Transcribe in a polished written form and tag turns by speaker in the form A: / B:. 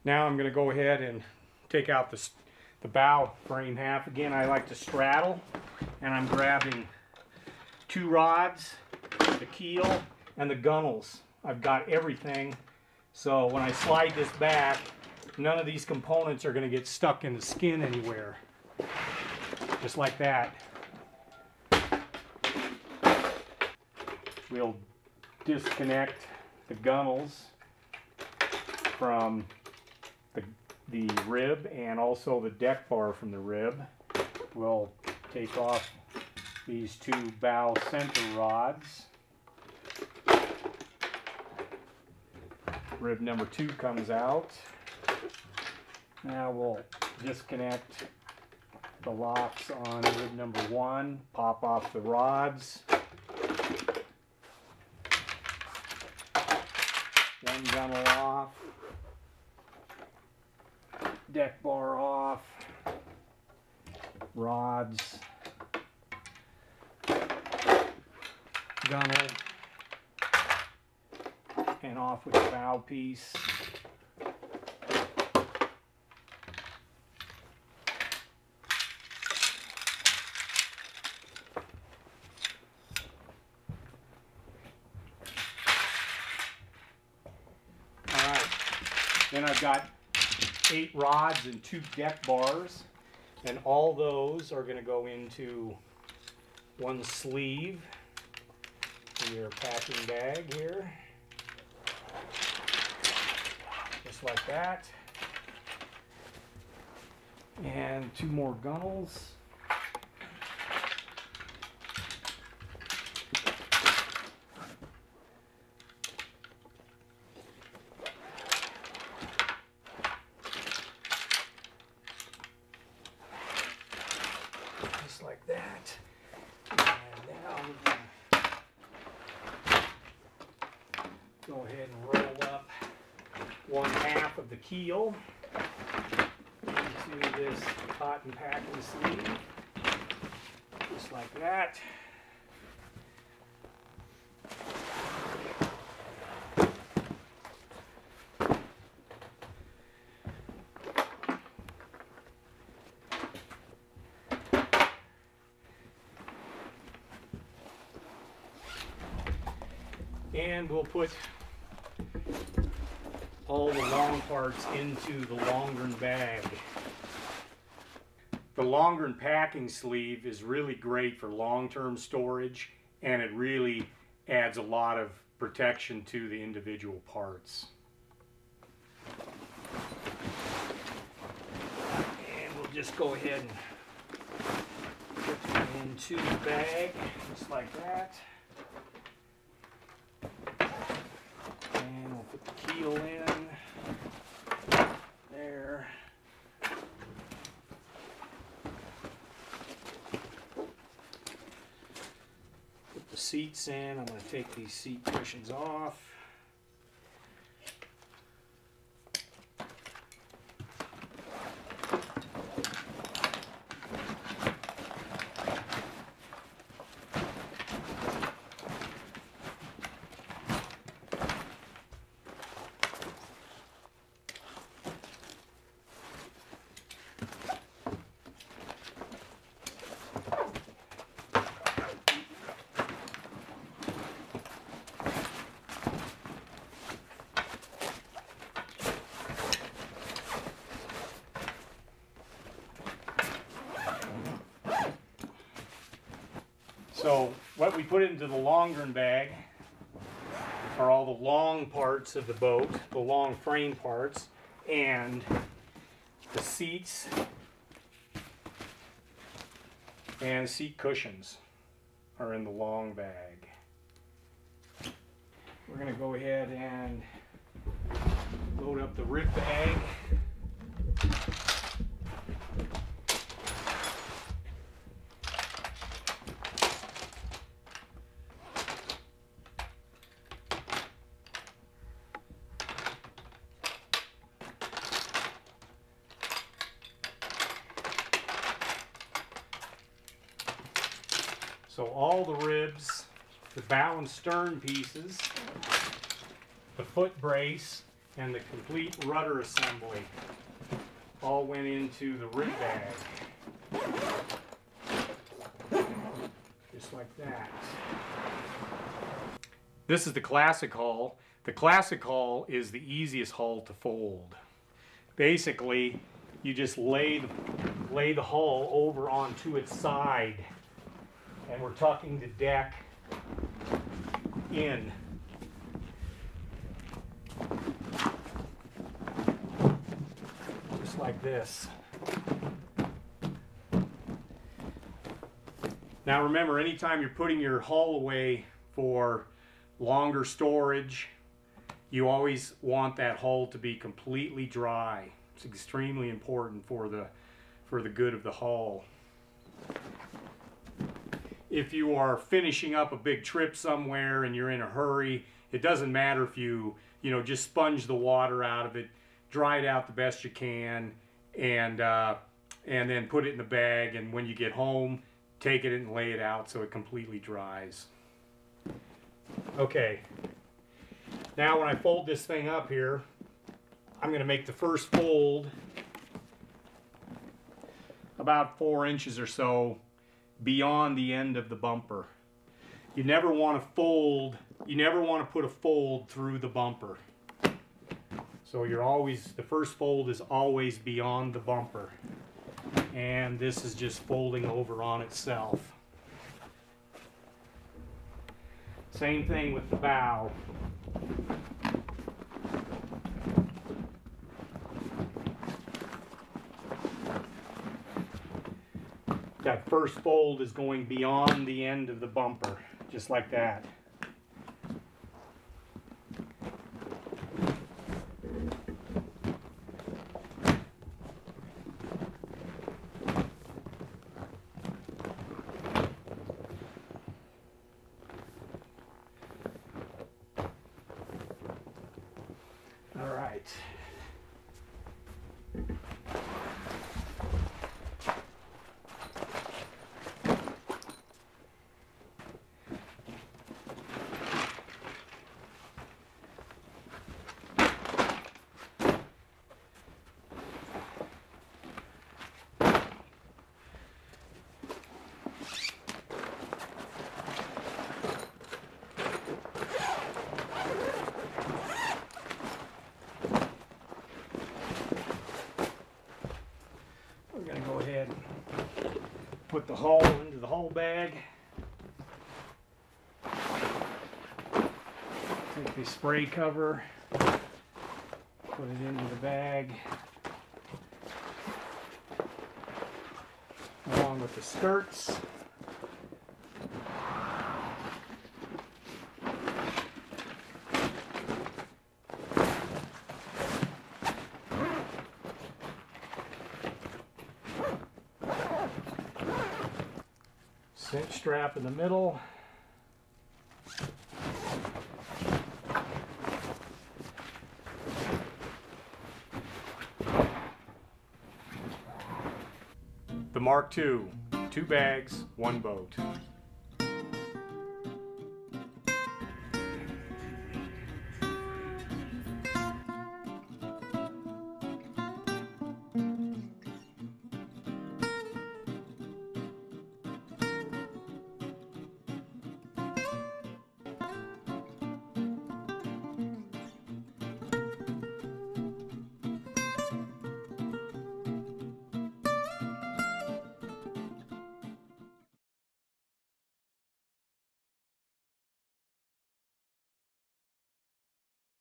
A: Now I'm going to go ahead and take out the bow frame half. Again, I like to straddle, and I'm grabbing 2 rods, the keel, and the gunnels. I've got everything, so when I slide this back, none of these components are going to get stuck in the skin anywhere. Just like that. We'll disconnect the gunnels from the rib and also the deck bar from the rib. We'll take off these 2 bow center rods. Rib number 2 comes out. Now we'll disconnect the locks on rib number 1, pop off the rods. One gunnel off. Deck bar off. Rods. Gunnel. And off with the bow piece. Then I've got 8 rods and 2 deck bars, and all those are going to go into one sleeve in your packing bag here, just like that. And 2 more gunnels. Like that. And now we're going to go ahead and roll up 1/2 of the keel into this cotton packing sleeve, just like that. And we'll put all the long parts into the Longren bag. The Longren packing sleeve is really great for long-term storage, and it really adds a lot of protection to the individual parts. And we'll just go ahead and put them into the bag, just like that. And we'll put the keel in there. Put the seats in. I'm going to take these seat cushions off. So what we put into the Longren bag are all the long parts of the boat, the long frame parts, and the seats and seat cushions are in the long bag. We're going to go ahead and load up the rib bag. So all the ribs, the bow and stern pieces, the foot brace, and the complete rudder assembly all went into the rig bag. Just like that. This is the classic hull. The classic hull is the easiest hull to fold. Basically, you just lay the hull over onto its side, and we're tucking the deck in. Just like this. Now remember, anytime you're putting your hull away for longer storage, you always want that hull to be completely dry. It's extremely important for the good of the hull. If you are finishing up a big trip somewhere and you're in a hurry, it doesn't matter if you just sponge the water out of it, dry it out the best you can, and then put it in the bag, and when you get home, take it and lay it out so it completely dries. Okay, now when I fold this thing up here, I'm going to make the first fold about 4 inches or so beyond the end of the bumper. You never want to put a fold through the bumper. So the first fold is always beyond the bumper. And this is just folding over on itself. Same thing with the bow. That first fold is going beyond the end of the bumper, just like that. All right. Go ahead and put the hull into the hull bag. Take the spray cover, put it into the bag, along with the skirts. Cinch strap in the middle. The Mark II, 2 bags, 1 boat.